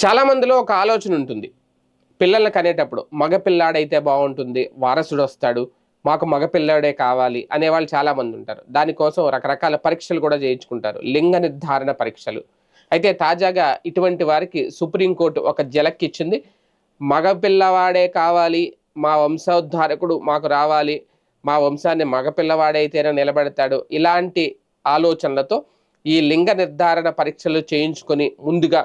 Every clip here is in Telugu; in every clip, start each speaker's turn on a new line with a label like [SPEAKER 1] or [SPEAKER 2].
[SPEAKER 1] చాలా మందిలో ఒక ఆలోచన ఉంటుంది. పిల్లల్ని కనేటప్పుడు మగ పిల్లాడైతే బావుంటుంది, వారసుడు వస్తాడు, మాకు మగ పిల్లాడే కావాలి అనేవాళ్ళు చాలామంది ఉంటారు. దానికోసం రకరకాల పరీక్షలు కూడా చేయించుకుంటారు. లింగ నిర్ధారణ పరీక్షలు. అయితే తాజాగా ఇటువంటి వారికి సుప్రీంకోర్టు ఒక జలక్కిచ్చింది. మగ పిల్లవాడే కావాలి, మా వంశోద్ధారకుడు మాకు రావాలి, మా వంశాన్ని మగ పిల్లవాడైతేనే నిలబెడతాడు. ఇలాంటి ఆలోచనలతో ఈ లింగ నిర్ధారణ పరీక్షలు చేయించుకొని ముందుగా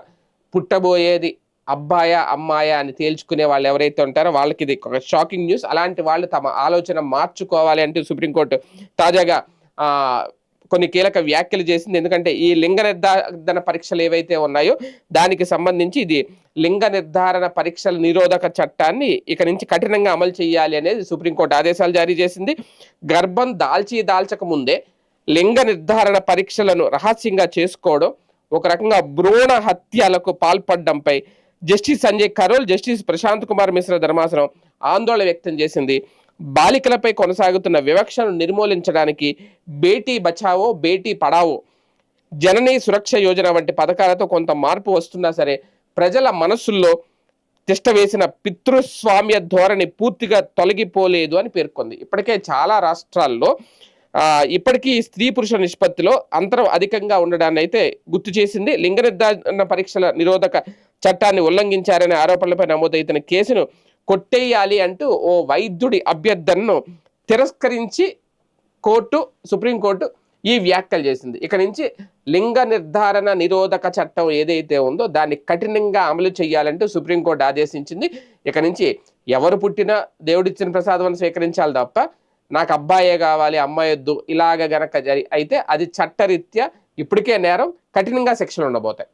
[SPEAKER 1] పుట్టబోయేది అబ్బాయా అమ్మాయా అని తేల్చుకునే వాళ్ళు ఎవరైతే ఉంటారో వాళ్ళకి ఇది ఒక షాకింగ్ న్యూస్. అలాంటి వాళ్ళు తమ ఆలోచన మార్చుకోవాలి అంటూ సుప్రీంకోర్టు తాజాగా ఆ కొన్ని కీలక వ్యాఖ్యలు చేసింది. ఎందుకంటే ఈ లింగ నిర్ధారణ పరీక్షలు ఏవైతే ఉన్నాయో దానికి సంబంధించి ఇది లింగ నిర్ధారణ పరీక్షల నిరోధక చట్టాన్ని ఇక నుంచి కఠినంగా అమలు చేయాలి అనేది సుప్రీంకోర్టు ఆదేశాలు జారీ చేసింది. గర్భం దాల్చక ముందే లింగ నిర్ధారణ పరీక్షలను రహస్యంగా చేసుకోవడం, ఒక రకంగా భ్రూణ హత్యలకు పాల్పడడంపై జస్టిస్ సంజయ్ కరోల్, జస్టిస్ ప్రశాంత్ కుమార్ మిశ్రా ధర్మాసనం ఆందోళన వ్యక్తం చేసింది. బాలికలపై కొనసాగుతున్న వివక్షను నిర్మూలించడానికి బేటీ బచావో బేటీ పడావో, జననీ సురక్ష యోజన వంటి పథకాలతో కొంత మార్పు వస్తున్నా సరే ప్రజల మనస్సుల్లో తిష్టవేసిన పితృస్వామ్య ధోరణి పూర్తిగా తొలగిపోలేదు అని పేర్కొంది. ఇప్పటికే చాలా రాష్ట్రాల్లో ఇప్పటికీ స్త్రీ పురుష నిష్పత్తిలో అంతరం అధికంగా ఉండడాన్ని అయితే గుర్తు చేసింది. లింగ నిర్ధారణ పరీక్షల నిరోధక చట్టాన్ని ఉల్లంఘించారనే ఆరోపణలపై నమోదైతున్న కేసును కొట్టేయాలి అంటూ ఓ వైద్యుడి అభ్యర్థనను తిరస్కరించి సుప్రీంకోర్టు ఈ వ్యాఖ్యలు చేసింది. ఇక నుంచి లింగ నిర్ధారణ నిరోధక చట్టం ఏదైతే ఉందో దాన్ని కఠినంగా అమలు చేయాలంటూ సుప్రీంకోర్టు ఆదేశించింది. ఇక నుంచి ఎవరు పుట్టినా దేవుడిచ్చిన ప్రసాదం స్వీకరించాలి తప్ప నాకు అబ్బాయే కావాలి అమ్మాయి వద్దు ఇలాగ గనక అయితే అది చట్టరీత్యా ఇప్పటికే నేరం, కఠినంగా శిక్షలు ఉండబోతాయి.